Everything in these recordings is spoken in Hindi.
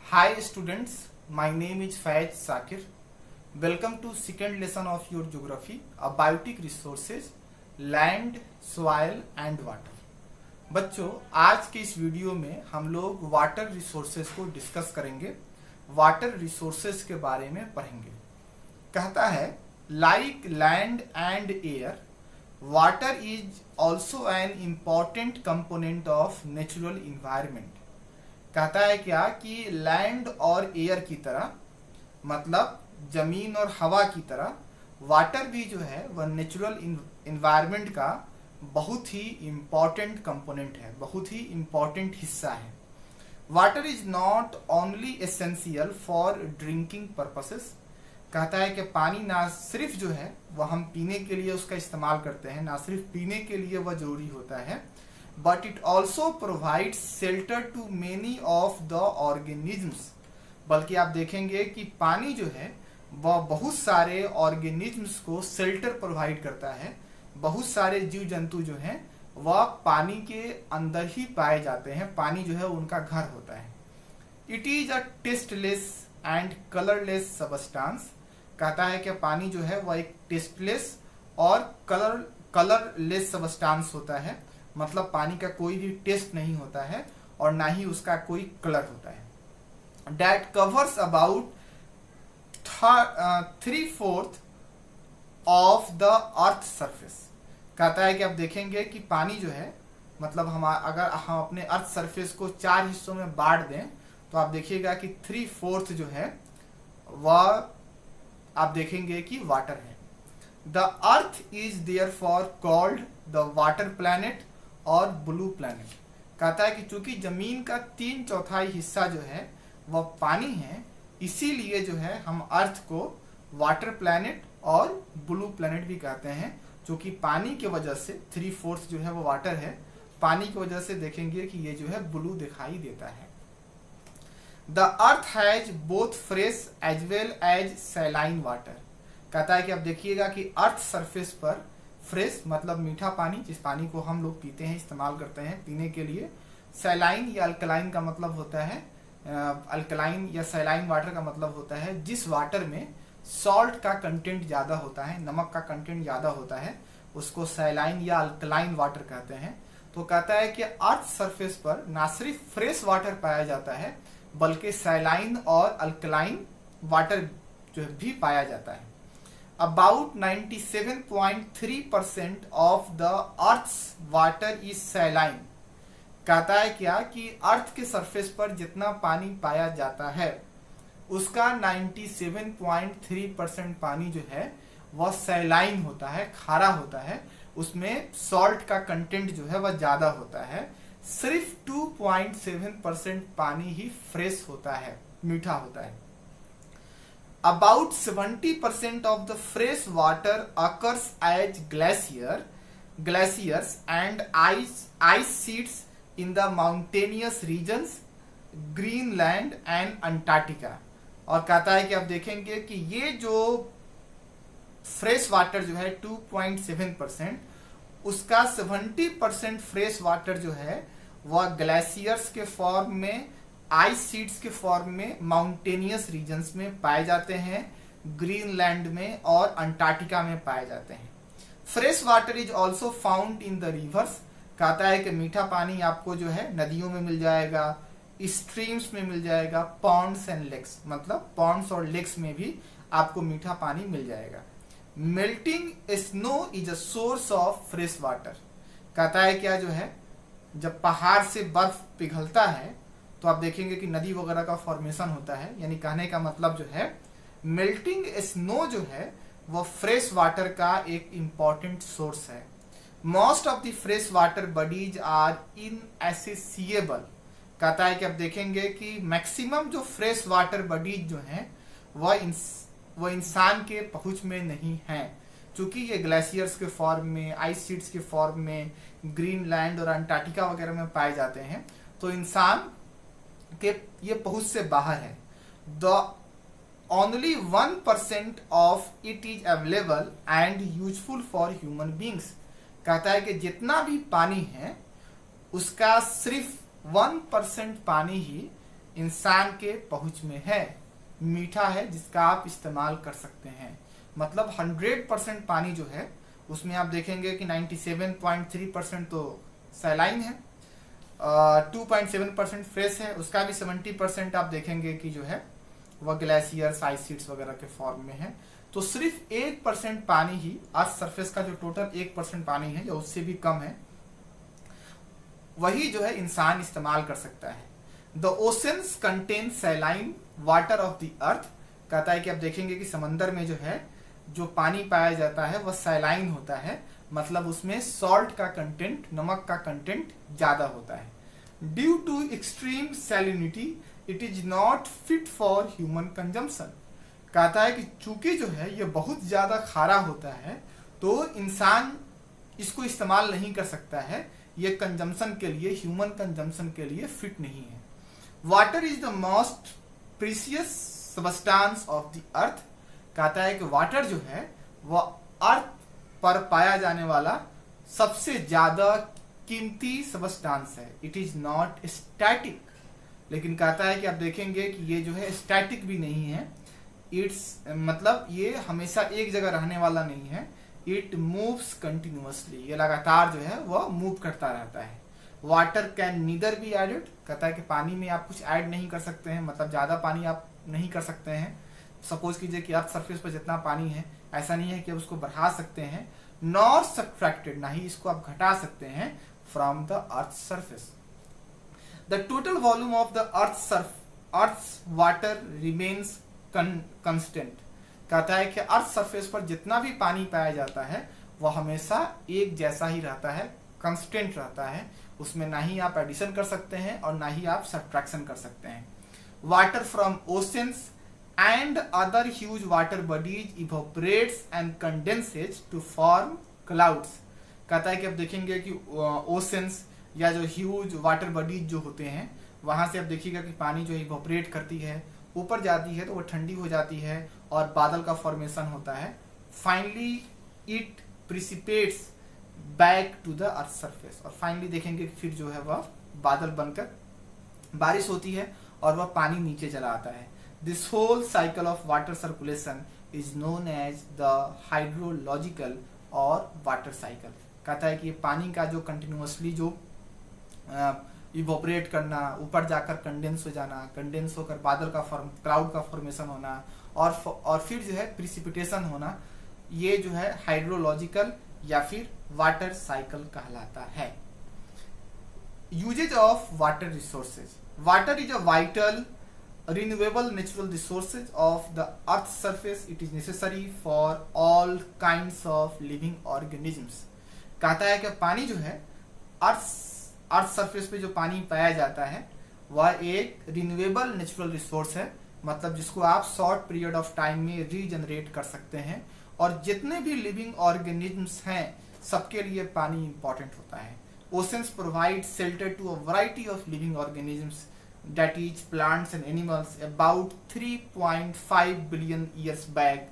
Hi students, my name is Faiz Sakir. Welcome to second lesson of your geography, Abiotic resources, land, soil and water. बच्चों, आज के इस वीडियो में हम लोग वाटर रिसोर्सेज को डिस्कस करेंगे, वाटर रिसोर्सेज के बारे में पढ़ेंगे। कहता है like land and air, water is also an important component of natural environment. कहता है क्या कि लैंड और एयर की तरह, मतलब जमीन और हवा की तरह, वाटर भी जो है वह नेचुरल इन्वायरमेंट का बहुत ही इम्पॉर्टेंट कंपोनेंट है, बहुत ही इम्पॉर्टेंट हिस्सा है। Water is not only essential for drinking purposes. कहता है कि पानी ना सिर्फ जो है वह हम पीने के लिए उसका इस्तेमाल करते हैं, ना सिर्फ पीने के लिए वह जरूरी होता है, but it also provides shelter to many of the organisms। बल्कि आप देखेंगे कि पानी जो है वह बहुत सारे ऑर्गेनिज्म्स को शेल्टर प्रोवाइड करता है। बहुत सारे जीव जंतु जो हैं वह पानी के अंदर ही पाए जाते हैं, पानी जो है उनका घर होता है। It is a tasteless and colourless substance. कहता है कि पानी जो है वह एक टेस्टलेस और कलरलेस सबस्टांस होता है, मतलब पानी का कोई भी टेस्ट नहीं होता है और ना ही उसका कोई कलर होता है। That covers about 3/4 of the earth surface. कहता है कि आप देखेंगे कि पानी जो है, मतलब अगर हम अपने अर्थ सरफेस को 4 हिस्सों में बांट दें तो आप देखिएगा कि 3/4 जो है वह आप देखेंगे कि वाटर है। The earth is therefore called the water planet और ब्लू प्लैनेट। कहता है कि चूंकि जमीन का 3/4 हिस्सा जो है वह पानी है, इसीलिए जो है हम अर्थ को वाटर प्लैनेट और ब्लू प्लैनेट भी कहते हैं, क्योंकि पानी की वजह से 3/4 जो है वो वाटर है, पानी की वजह से देखेंगे कि ये जो है ब्लू दिखाई देता है। The earth has both fresh as well as saline water. कहता है कि अब देखिएगा कि अर्थ सरफेस पर फ्रेश मतलब मीठा पानी, जिस पानी को हम लोग पीते हैं, इस्तेमाल करते हैं पीने के लिए। सैलाइन या अल्कलाइन का मतलब होता है, अल्कलाइन या सैलाइन वाटर का मतलब होता है जिस वाटर में सॉल्ट का कंटेंट ज्यादा होता है, नमक का कंटेंट ज्यादा होता है, उसको सैलाइन या अल्कलाइन वाटर कहते हैं। तो कहता है कि अर्थ सरफेस पर ना सिर्फ फ्रेश वाटर पाया जाता है, बल्कि सैलाइन और अल्कलाइन वाटर जो भी पाया जाता है। About 97.3% of the Earth's water is saline। कहता है क्या कि अर्थ के सरफेस पर जितना पानी पाया जाता है उसका 97.3% पानी जो है वह सैलाइन होता है, खारा होता है, उसमें सॉल्ट का कंटेंट जो है वह ज्यादा होता है। सिर्फ 2.7% पानी ही फ्रेश होता है, मीठा होता है। About 70% of the fresh water occurs as glaciers and ice sheets in the mountainous regions, Greenland and Antarctica। और कहता है कि आप देखेंगे कि ये जो फ्रेश वाटर जो है 2.7%, उसका 70% फ्रेश वाटर जो है वह ग्लेशियर्स के फॉर्म में, आइस शीट्स के फॉर्म में माउंटेनियस रीजन्स में पाए जाते हैं, ग्रीनलैंड में और अंटार्कटिका में पाए जाते हैं। Fresh water is also found in the reverse. कहता है कि मीठा पानी आपको जो है नदियों में मिल जाएगा, स्ट्रीम्स में मिल जाएगा, पॉन्ड्स एंड लेक्स, मतलब पॉन्ड्स और लेक्स में भी आपको मीठा पानी मिल जाएगा। Melting snow is a source of fresh water. कहता है क्या जो है जब पहाड़ से बर्फ पिघलता है तो आप देखेंगे कि नदी वगैरह का फॉर्मेशन होता है, यानी कहने का मतलब जो है मेल्टिंग स्नो जो है वो फ्रेश वाटर का एक इंपॉर्टेंट सोर्स है। Most of the fresh water bodies are inaccessible. कहता है कि आप देखेंगे कि मैक्सिमम जो फ्रेश वाटर बॉडीज जो हैं वह इंसान के पहुंच में नहीं है, क्योंकि ये ग्लेशियर्स के फॉर्म में, आइस शीट्स के फॉर्म में, ग्रीनलैंड और अंटार्कटिका वगैरह में पाए जाते हैं, तो इंसान के ये पहुंच से बाहर है। The only 1% of it is available and useful for human beings. कहता है कि जितना भी पानी है उसका सिर्फ 1% पानी ही इंसान के पहुंच में है, मीठा है, जिसका आप इस्तेमाल कर सकते हैं। मतलब 100% पानी जो है उसमें आप देखेंगे कि 97.3% तो सैलाइन है, 2.7% फ्रेश है, उसका भी 70% आप देखेंगे कि जो है वह ग्लेशियर्स, आइस शीट्स वगैरह के फॉर्म में है। तो सिर्फ 1% पानी ही अर्थ सरफेस का जो टोटल 1% पानी है या उससे भी कम है, वही जो है इंसान इस्तेमाल कर सकता है। The oceans contain saline water of the अर्थ। कहता है कि आप देखेंगे कि समंदर में जो है जो पानी पाया जाता है वह सैलाइन होता है, मतलब उसमें सॉल्ट का कंटेंट, नमक का कंटेंट ज्यादा होता है। Due to extreme salinity it is not fit for human consumption. कहता है कि चूंकि जो है ये बहुत ज्यादा खारा होता है तो इंसान इसको इस्तेमाल नहीं कर सकता है, ये कंजम्पशन के लिए, ह्यूमन कंजम्पशन के लिए फिट नहीं है। Water is the most precious substance of the अर्थ। कहता है कि वाटर जो है वह अर्थ पर पाया जाने वाला सबसे ज्यादा कीमती सबस्टांस है। इट इज नॉट स्टैटिक, लेकिन कहता है कि आप देखेंगे कि ये जो है स्टैटिक भी नहीं है। इट्स मतलब ये हमेशा एक जगह रहने वाला नहीं है। इट मूव्स कंटिन्यूअसली, ये लगातार जो है वह मूव करता रहता है। Water can neither be added. कहता है कि पानी में आप कुछ ऐड नहीं कर सकते हैं, मतलब ज्यादा पानी आप नहीं कर सकते हैं। सपोज कीजिए कि अर्थ सरफेस पर जितना पानी है, ऐसा नहीं है कि आप उसको बढ़ा सकते हैं। नॉर सब्ट्रैक्टेड, ना ही इसको आप घटा सकते हैं from the earth surface. The total volume of the earth water remains constant. कहता है कि अर्थ सरफेस पर जितना भी पानी पाया जाता है वह हमेशा एक जैसा ही रहता है, कंस्टेंट रहता है। उसमें ना ही आप एडिशन कर सकते हैं और ना ही आप सब्ट्रैक्शन कर सकते हैं। Water from oceans and other huge water bodies evaporates and condenses to form clouds। कहता है कि आप देखेंगे कि ओशंस या जो ह्यूज वाटर बॉडीज जो होते हैं वहां से आप देखिएगा कि पानी जो इवोपरेट करती है, ऊपर जाती है तो वो ठंडी हो जाती है और बादल का फॉर्मेशन होता है। Finally it precipitates back to the earth surface, और फाइनली देखेंगे कि फिर जो है वह बादल बनकर बारिश होती है और वह पानी नीचे चला आता है। This whole cycle of water circulation is known as the hydrological or water cycle। कहता है कि पानी का जो कंटिन्यूअसली जो इवोपरेट करना, ऊपर जाकर कंडेंस हो जाना, कंडेंस होकर बादल का क्लाउड का फॉर्मेशन होना और फिर जो है प्रिसिपिटेशन होना, ये जो है हाइड्रोलॉजिकल या फिर वाटर साइकिल कहलाता है। Usages of water resources. Water is a vital renewable natural resources of the earth's surface. It is necessary for all kinds of living organisms। कहता है कि पानी जो है अर्थ सरफेस पे जो पानी पाया जाता है वह एक रिन्यूएबल नेचुरल रिसोर्स है, मतलब जिसको आप शॉर्ट पीरियड ऑफ टाइम में रीजनरेट कर सकते हैं। और जितने भी लिविंग ऑर्गेनिजम्स हैं सबके लिए पानी इंपॉर्टेंट होता है। Oceans provide shelter to a variety of living organisms, that is plants and animals, about 3.5 billion years back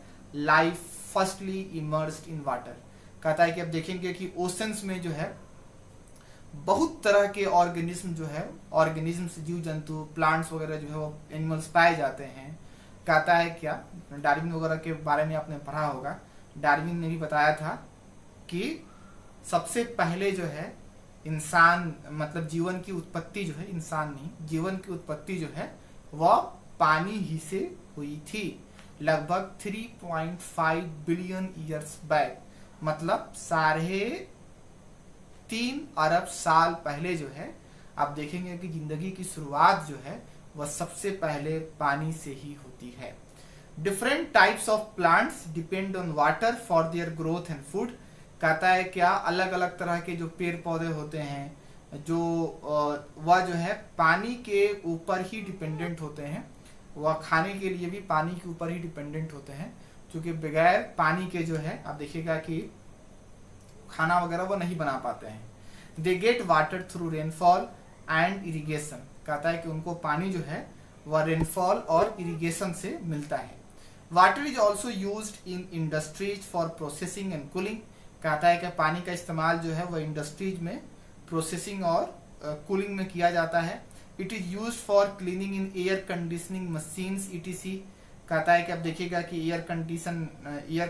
life firstly emerged in water। कहता है कि अब देखेंगे कि ओशंस में जो है बहुत तरह के ऑर्गेनिज्म जो है, ऑर्गेनिज्म्स, जीव जंतु, प्लांट्स वगैरह जो है वो एनिमल्स पाए जाते हैं। कहता है क्या, डार्विन वगैरह के बारे में आपने पढ़ा होगा, डार्विन ने भी बताया था कि सबसे पहले जो है इंसान, मतलब जीवन की उत्पत्ति जो है, इंसान नहीं, जीवन की उत्पत्ति जो है वह पानी ही से हुई थी, लगभग 3.5 बिलियन ईयर्स बैक, मतलब 3.5 अरब साल पहले जो है आप देखेंगे कि जिंदगी की शुरुआत जो है वह सबसे पहले पानी से ही होती है। Different types of plants depend on water for their growth and food. कहता है क्या, अलग अलग तरह के जो पेड़ पौधे होते हैं जो वह जो है पानी के ऊपर ही डिपेंडेंट होते हैं, वह खाने के लिए भी पानी के ऊपर ही डिपेंडेंट होते हैं, क्योंकि बगैर पानी के जो है आप देखिएगा कि खाना वगैरह वो नहीं बना पाते हैं। They get water through rainfall and irrigation. कहता है कि उनको पानी जो है वह रेनफॉल और इरिगेशन से मिलता है। Water is also used in industries for processing and cooling. कहता है कि पानी का इस्तेमाल जो है वह इंडस्ट्रीज में प्रोसेसिंग और कूलिंग में किया जाता है। It is used for cleaning in air conditioning machines etc. कहता है कि आप देखिएगा कि एयर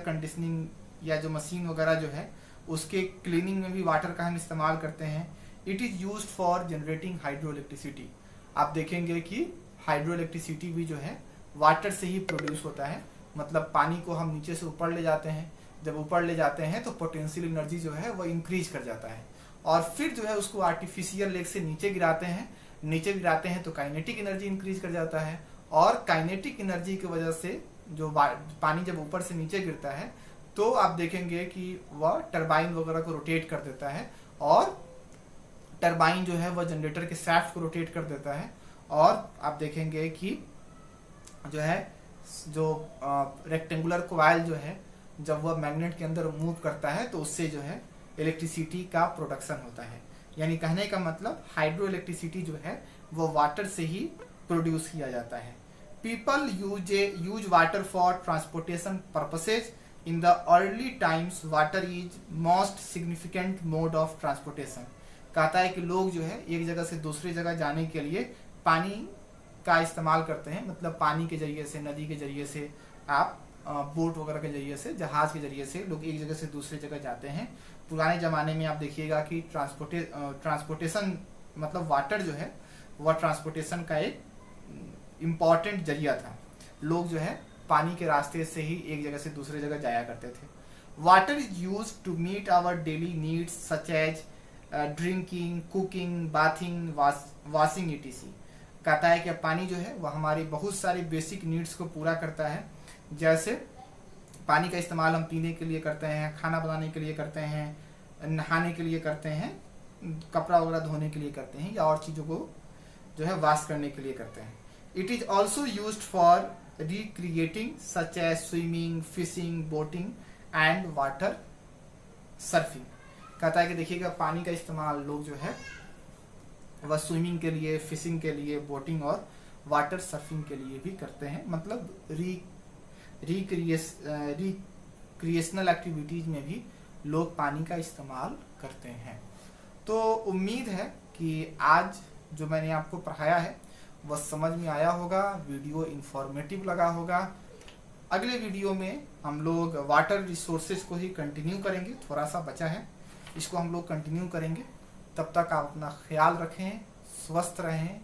कंडीशनिंग या जो मशीन वगैरह जो है उसके क्लीनिंग में भी वाटर का हम इस्तेमाल करते हैं। It is used for generating hydro electricity. आप देखेंगे कि हाइड्रो इलेक्ट्रिसिटी भी जो है वाटर से ही प्रोड्यूस होता है। मतलब पानी को हम नीचे से ऊपर ले जाते हैं, जब ऊपर ले जाते हैं तो पोटेंशियल एनर्जी जो है वो इंक्रीज कर जाता है, और फिर जो है उसको आर्टिफिशियल लेक से नीचे गिराते हैं। नीचे गिराते हैं तो काइनेटिक एनर्जी इंक्रीज कर जाता है, और काइनेटिक एनर्जी की वजह से जो पानी जब ऊपर से नीचे गिरता है तो आप देखेंगे कि वह टरबाइन वगैरह को रोटेट कर देता है, और टरबाइन जो है वह जनरेटर के शाफ्ट को रोटेट कर देता है। और आप देखेंगे कि जो है जो रेक्टेंगुलर कॉइल जो है जब वह मैग्नेट के अंदर मूव करता है तो उससे जो है इलेक्ट्रिसिटी का प्रोडक्शन होता है। यानी कहने का मतलब हाइड्रो इलेक्ट्रिसिटी जो है वो वाटर से ही प्रोड्यूस किया जाता है। People use water for transportation purposes. In the early times water is most significant mode of transportation. कहता है कि लोग जो है एक जगह से दूसरी जगह जाने के लिए पानी का इस्तेमाल करते हैं। मतलब पानी के जरिए से, नदी के जरिए से, आप बोट वगैरह के जरिए से, जहाज के जरिए से लोग एक जगह से दूसरी जगह जाते हैं। पुराने जमाने में आप देखिएगा कि ट्रांसपोर्टेशन मतलब वाटर जो है वह ट्रांसपोर्टेशन का एक इम्पॉर्टेंट जरिया था। लोग जो है पानी के रास्ते से ही एक जगह से दूसरी जगह जाया करते थे। Water is use to meet our daily needs such as drinking, cooking, bathing, washing etc. कहता है कि पानी जो है वह हमारी बहुत सारी बेसिक नीड्स को पूरा करता है। जैसे पानी का इस्तेमाल हम पीने के लिए करते हैं, खाना बनाने के लिए करते हैं, नहाने के लिए करते हैं, कपड़ा वगैरह धोने के लिए करते हैं, या और चीज़ों को जो है वॉश करने के लिए करते हैं। It is also used for recreating such as swimming, fishing, boating and water surfing. कहता है कि देखिएगा पानी का इस्तेमाल लोग जो है वह स्विमिंग के लिए, फिशिंग के लिए, बोटिंग और वाटर सर्फिंग के लिए भी करते हैं। मतलब रिक्रिएशनल एक्टिविटीज में भी लोग पानी का इस्तेमाल करते हैं। तो उम्मीद है कि आज जो मैंने आपको पढ़ाया है वह समझ में आया होगा, वीडियो इंफॉर्मेटिव लगा होगा। अगले वीडियो में हम लोग वाटर रिसोर्सेज को ही कंटिन्यू करेंगे। थोड़ा सा बचा है, इसको हम लोग कंटिन्यू करेंगे। तब तक आप अपना ख्याल रखें, स्वस्थ रहें,